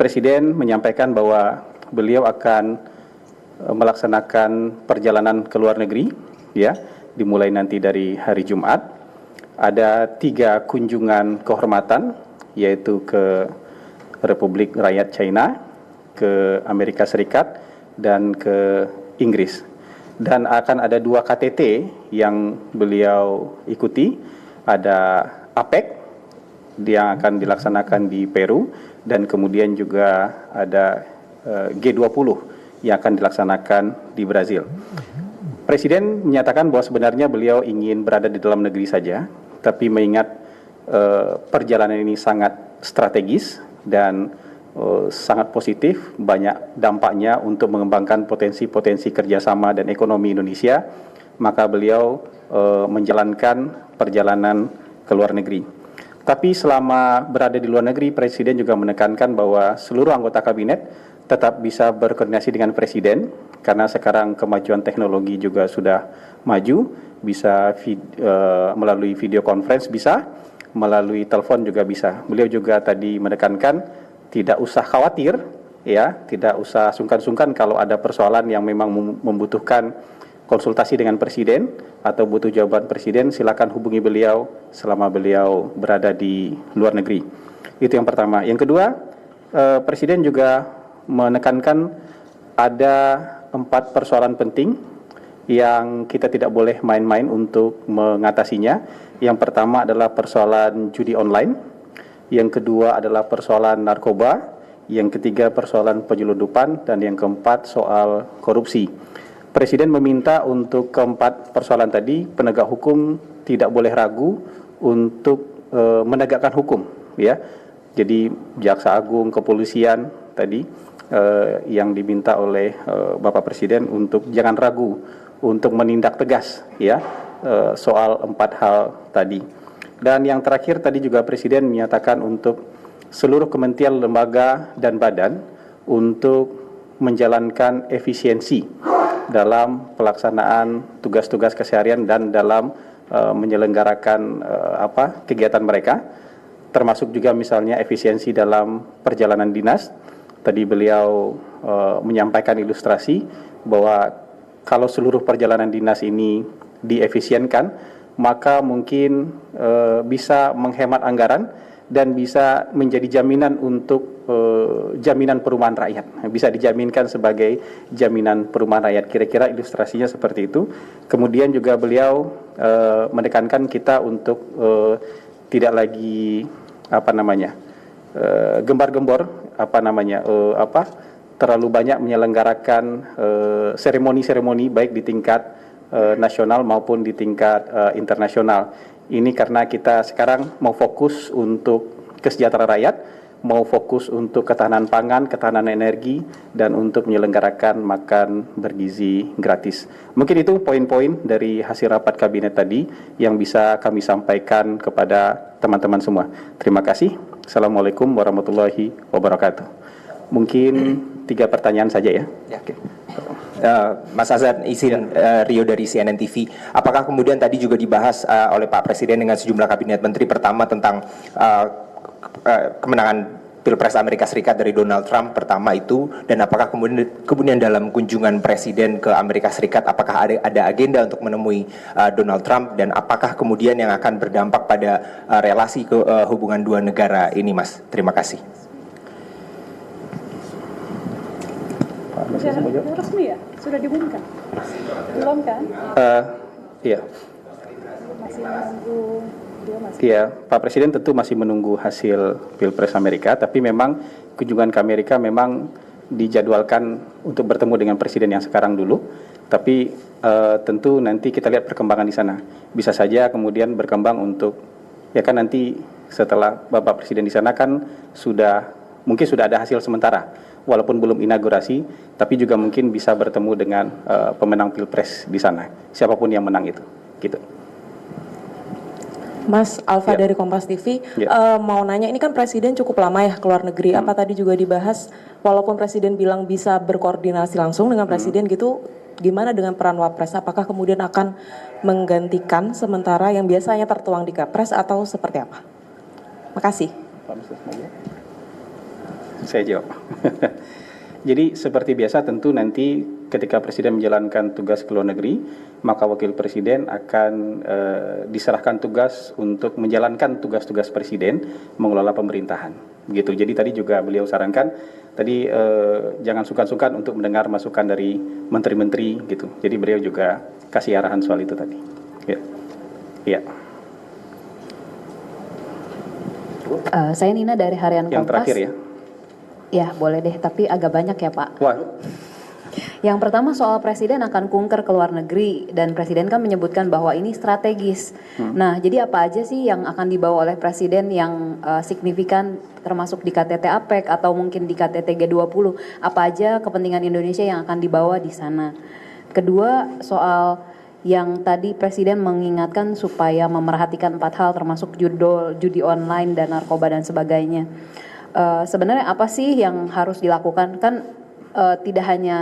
Presiden menyampaikan bahwa beliau akan melaksanakan perjalanan ke luar negeri, ya, dimulai nanti dari hari Jumat. Ada 3 kunjungan kehormatan, yaitu ke Republik Rakyat China, ke Amerika Serikat, dan ke Inggris. Dan akan ada 2 KTT yang beliau ikuti, ada APEC yang akan dilaksanakan di Peru, dan kemudian juga ada G20 yang akan dilaksanakan di Brazil. Presiden menyatakan bahwa sebenarnya beliau ingin berada di dalam negeri saja, tapi mengingat perjalanan ini sangat strategis dan sangat positif, banyak dampaknya untuk mengembangkan potensi-potensi kerjasama dan ekonomi Indonesia, maka beliau menjalankan perjalanan ke luar negeri. Tapi selama berada di luar negeri, Presiden juga menekankan bahwa seluruh anggota kabinet tetap bisa berkoordinasi dengan Presiden, karena sekarang kemajuan teknologi juga sudah maju, bisa melalui video conference bisa, melalui telepon juga bisa. Beliau juga tadi menekankan tidak usah khawatir, ya, tidak usah sungkan-sungkan kalau ada persoalan yang memang membutuhkan konsultasi dengan Presiden atau butuh jawaban Presiden, silakan hubungi beliau selama beliau berada di luar negeri. Itu yang pertama. Yang kedua, Presiden juga menekankan ada 4 persoalan penting yang kita tidak boleh main-main untuk mengatasinya. Yang pertama adalah persoalan judi online, yang kedua adalah persoalan narkoba, yang ketiga persoalan penyeludupan, dan yang keempat soal korupsi. Presiden meminta untuk keempat persoalan tadi, penegak hukum tidak boleh ragu untuk menegakkan hukum, ya. Jadi Jaksa Agung, kepolisian tadi yang diminta oleh Bapak Presiden untuk jangan ragu untuk menindak tegas, ya, soal 4 hal tadi. Dan yang terakhir tadi juga Presiden menyatakan untuk seluruh kementerian, lembaga, dan badan untuk menjalankan efisiensi dalam pelaksanaan tugas-tugas keseharian dan dalam menyelenggarakan kegiatan mereka, termasuk juga misalnya efisiensi dalam perjalanan dinas. Tadi beliau menyampaikan ilustrasi bahwa kalau seluruh perjalanan dinas ini diefisienkan, maka mungkin bisa menghemat anggaran dan bisa menjadi jaminan untuk jaminan perumahan rakyat. Bisa dijaminkan sebagai jaminan perumahan rakyat. Kira-kira ilustrasinya seperti itu. Kemudian juga beliau menekankan kita untuk tidak lagi gembar-gembor terlalu banyak menyelenggarakan seremoni-seremoni baik di tingkat nasional maupun di tingkat internasional. Ini karena kita sekarang mau fokus untuk kesejahteraan rakyat, mau fokus untuk ketahanan pangan, ketahanan energi, dan untuk menyelenggarakan makan bergizi gratis. Mungkin itu poin-poin dari hasil rapat kabinet tadi yang bisa kami sampaikan kepada teman-teman semua. Terima kasih. Assalamualaikum warahmatullahi wabarakatuh. Mungkin 3 pertanyaan saja ya. Oke. Mas Azhar, izin Rio dari CNN TV. Apakah kemudian tadi juga dibahas oleh Pak Presiden dengan sejumlah kabinet menteri, pertama tentang kemenangan Pilpres Amerika Serikat dari Donald Trump pertama itu, dan apakah kemudian dalam kunjungan Presiden ke Amerika Serikat apakah ada agenda untuk menemui Donald Trump, dan apakah kemudian yang akan berdampak pada relasi hubungan 2 negara ini, Mas? Terima kasih. Sudah resmi ya? Sudah diumumkan? Belum kan? Iya. Masih menunggu. Iya, Pak Presiden tentu masih menunggu hasil Pilpres Amerika, tapi memang kunjungan ke Amerika memang dijadwalkan untuk bertemu dengan Presiden yang sekarang dulu, tapi tentu nanti kita lihat perkembangan di sana. Bisa saja kemudian berkembang untuk, ya kan nanti setelah Bapak Presiden di sana kan mungkin sudah ada hasil sementara, walaupun belum inaugurasi, tapi juga mungkin bisa bertemu dengan pemenang Pilpres di sana, siapapun yang menang itu, gitu. Mas Alfa dari Kompas TV, mau nanya, ini kan Presiden cukup lama ya keluar negeri, apa tadi juga dibahas, walaupun Presiden bilang bisa berkoordinasi langsung dengan Presiden gitu, gimana dengan peran Wapres? Apakah kemudian akan menggantikan sementara yang biasanya tertuang di Kepres atau seperti apa? Makasih. Saya jawab. Jadi seperti biasa tentu nanti ketika Presiden menjalankan tugas ke luar negeri, maka Wakil Presiden akan diserahkan tugas untuk menjalankan tugas-tugas Presiden mengelola pemerintahan. Gitu. Jadi tadi juga beliau sarankan, tadi jangan sungkan-sungkan untuk mendengar masukan dari menteri-menteri gitu. Jadi beliau juga kasih arahan soal itu tadi. Ya. Ya. Saya Nina dari Harian Kompas. Yang terakhir ya. Ya, boleh deh, tapi agak banyak ya Pak. Wah. Yang pertama soal Presiden akan kunker ke luar negeri, dan Presiden kan menyebutkan bahwa ini strategis. Nah, jadi apa aja sih yang akan dibawa oleh Presiden yang signifikan, termasuk di KTT APEC atau mungkin di KTT G20? Apa aja kepentingan Indonesia yang akan dibawa di sana? Kedua, soal yang tadi Presiden mengingatkan supaya memerhatikan 4 hal termasuk judi online dan narkoba dan sebagainya. Sebenarnya apa sih yang harus dilakukan? Kan tidak hanya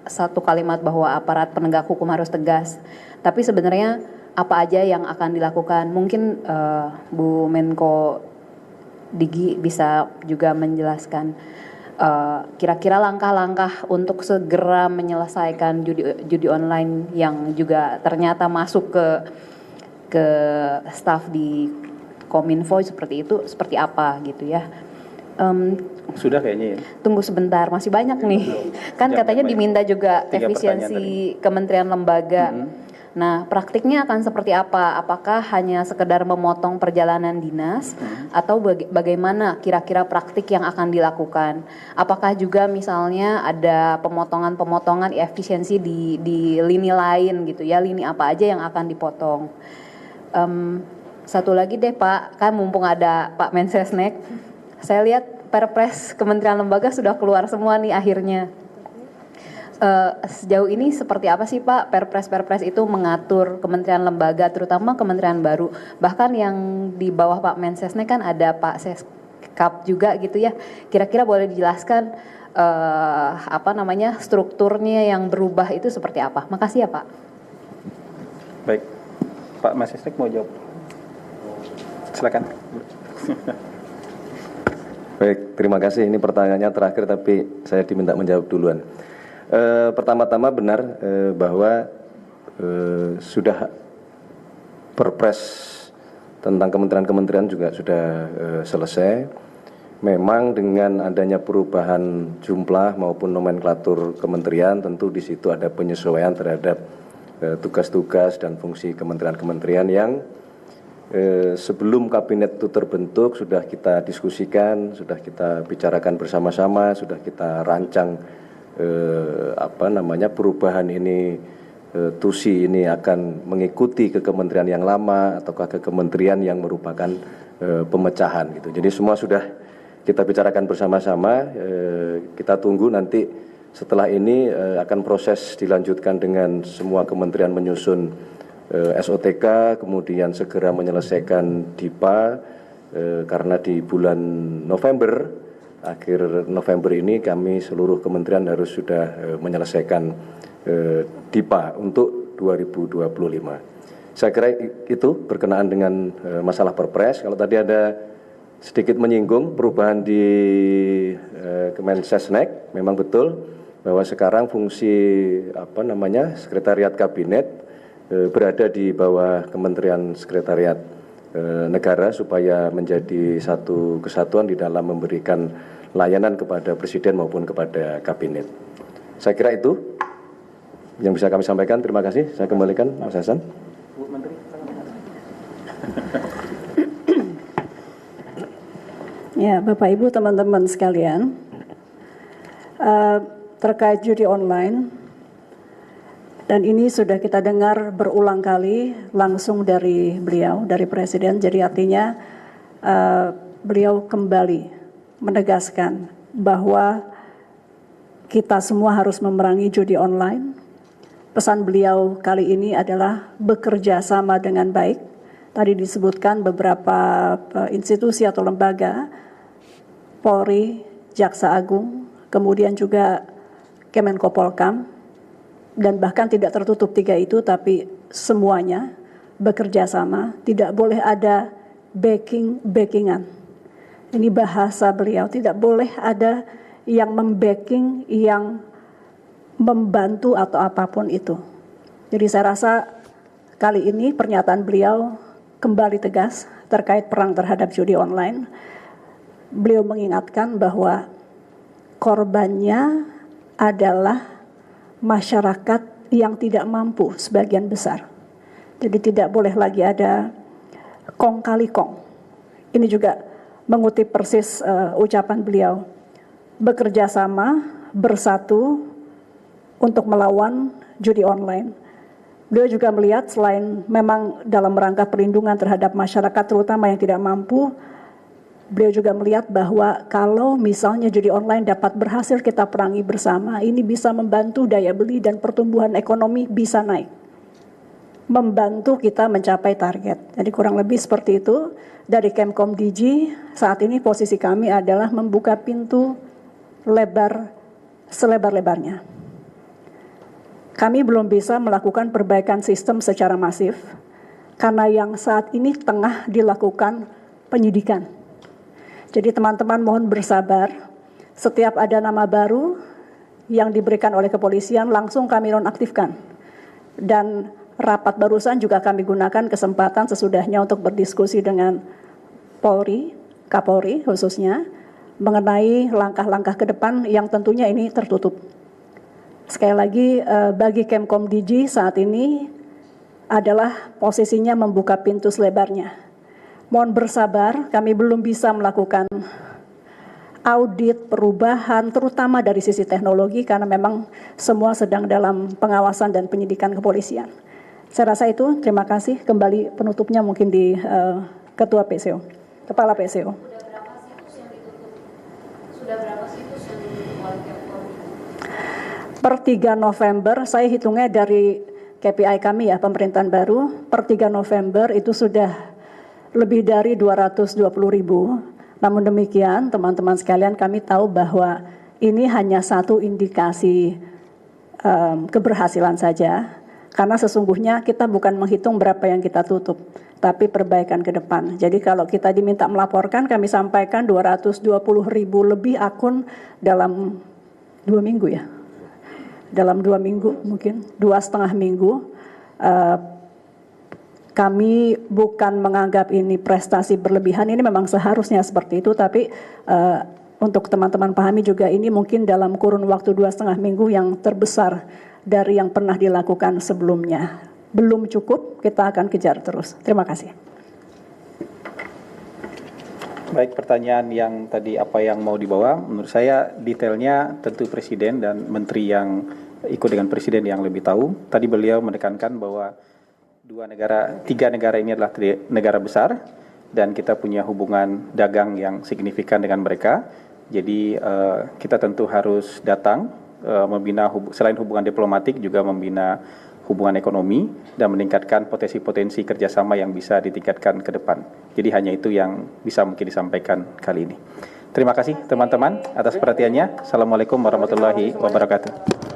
satu kalimat bahwa aparat penegak hukum harus tegas, tapi sebenarnya apa aja yang akan dilakukan? Mungkin Bu Menko Digi bisa juga menjelaskan kira-kira langkah-langkah untuk segera menyelesaikan judi online yang juga ternyata masuk ke staf di Kominfo seperti itu, seperti apa gitu ya. Sudah kayaknya ya. Tunggu sebentar, masih banyak nih. Kan katanya diminta juga 3 efisiensi kementerian lembaga. Nah, praktiknya akan seperti apa? Apakah hanya sekedar memotong perjalanan dinas atau bagaimana kira-kira praktik yang akan dilakukan? Apakah juga misalnya ada pemotongan-pemotongan efisiensi di lini lain gitu ya? Lini apa aja yang akan dipotong? Satu lagi deh Pak, kan mumpung ada Pak Mensesnek, saya lihat Perpres Kementerian Lembaga sudah keluar semua nih akhirnya. Sejauh ini seperti apa sih Pak Perpres itu mengatur kementerian lembaga, terutama kementerian baru, bahkan yang di bawah Pak Mensesnek kan ada Pak Seskap juga gitu ya. Kira-kira boleh dijelaskan strukturnya yang berubah itu seperti apa? Makasih ya Pak. Baik, Pak Mensesnek mau jawab. Silakan. Baik, terima kasih. Ini pertanyaannya terakhir tapi saya diminta menjawab duluan. Pertama-tama benar bahwa sudah Perpres tentang kementerian-kementerian juga sudah selesai. Memang dengan adanya perubahan jumlah maupun nomenklatur kementerian, tentu di situ ada penyesuaian terhadap tugas-tugas dan fungsi kementerian-kementerian yang sebelum kabinet itu terbentuk sudah kita diskusikan, sudah kita bicarakan bersama-sama, sudah kita rancang perubahan ini, TUSI ini akan mengikuti ke kementerian yang lama ataukah ke kementerian yang merupakan pemecahan gitu. Jadi semua sudah kita bicarakan bersama-sama. Kita tunggu nanti setelah ini akan proses dilanjutkan dengan semua kementerian menyusun SOTK, kemudian segera menyelesaikan DIPA, karena di bulan November, akhir November ini kami seluruh kementerian harus sudah menyelesaikan DIPA untuk 2025. Saya kira itu berkenaan dengan masalah Perpres. Kalau tadi ada sedikit menyinggung perubahan di Kemensesnek, memang betul bahwa sekarang fungsi sekretariat kabinet berada di bawah Kementerian Sekretariat Negara supaya menjadi satu kesatuan di dalam memberikan layanan kepada Presiden maupun kepada Kabinet. Saya kira itu yang bisa kami sampaikan. Terima kasih. Saya kembalikan Mas Hasan. Bu Menteri. Ya, Bapak Ibu, teman-teman sekalian, terkait judi online, dan ini sudah kita dengar berulang kali langsung dari beliau, dari Presiden. Jadi artinya beliau kembali menegaskan bahwa kita semua harus memerangi judi online. Pesan beliau kali ini adalah bekerja sama dengan baik. Tadi disebutkan beberapa institusi atau lembaga, Polri, Jaksa Agung, kemudian juga Kemenko Polkam, dan bahkan tidak tertutup 3 itu, tapi semuanya bekerja sama, tidak boleh ada backingan. Ini bahasa beliau, tidak boleh ada yang membacking, yang membantu atau apapun itu. Jadi saya rasa kali ini pernyataan beliau kembali tegas terkait perang terhadap judi online. Beliau mengingatkan bahwa korbannya adalah masyarakat yang tidak mampu sebagian besar. Jadi tidak boleh lagi ada kong kali kong. Ini juga mengutip persis ucapan beliau, bekerja sama, bersatu untuk melawan judi online. Beliau juga melihat selain memang dalam rangka perlindungan terhadap masyarakat terutama yang tidak mampu, beliau juga melihat bahwa kalau misalnya judi online dapat berhasil kita perangi bersama, ini bisa membantu daya beli dan pertumbuhan ekonomi bisa naik, membantu kita mencapai target. Jadi kurang lebih seperti itu. Dari Kemkom DG saat ini posisi kami adalah membuka pintu lebar selebar-lebarnya. Kami belum bisa melakukan perbaikan sistem secara masif karena yang saat ini tengah dilakukan penyidikan. Jadi teman-teman mohon bersabar, setiap ada nama baru yang diberikan oleh kepolisian langsung kami nonaktifkan. Dan rapat barusan juga kami gunakan kesempatan sesudahnya untuk berdiskusi dengan Polri, Kapolri khususnya, mengenai langkah-langkah ke depan yang tentunya ini tertutup. Sekali lagi bagi Kemkom DG saat ini adalah posisinya membuka pintu selebarnya. Mohon bersabar, kami belum bisa melakukan audit perubahan terutama dari sisi teknologi karena memang semua sedang dalam pengawasan dan penyidikan kepolisian. Saya rasa itu, terima kasih. Kembali penutupnya mungkin di Ketua PCO, Kepala PCO. Sudah berapa situs yang ditutup oleh Kemkom? Per 3 November, saya hitungnya dari KPI kami ya, pemerintahan baru, per 3 November itu sudah lebih dari 220.000. Namun demikian, teman-teman sekalian, kami tahu bahwa ini hanya satu indikasi keberhasilan saja. Karena sesungguhnya kita bukan menghitung berapa yang kita tutup, tapi perbaikan ke depan. Jadi kalau kita diminta melaporkan, kami sampaikan 220.000 lebih akun dalam 2 minggu ya. Dalam 2 minggu mungkin, 2,5 minggu. Kami bukan menganggap ini prestasi berlebihan, ini memang seharusnya seperti itu, tapi untuk teman-teman pahami juga ini mungkin dalam kurun waktu 2,5 minggu yang terbesar dari yang pernah dilakukan sebelumnya. Belum cukup, kita akan kejar terus. Terima kasih. Baik, pertanyaan yang tadi apa yang mau dibawa, menurut saya detailnya tentu Presiden dan Menteri yang ikut dengan Presiden yang lebih tahu. Tadi beliau menekankan bahwa 3 negara ini adalah negara besar dan kita punya hubungan dagang yang signifikan dengan mereka. Jadi kita tentu harus datang membina selain hubungan diplomatik juga membina hubungan ekonomi dan meningkatkan potensi-potensi kerjasama yang bisa ditingkatkan ke depan. Jadi hanya itu yang bisa mungkin disampaikan kali ini. Terima kasih teman-teman atas perhatiannya. Assalamualaikum warahmatullahi wabarakatuh.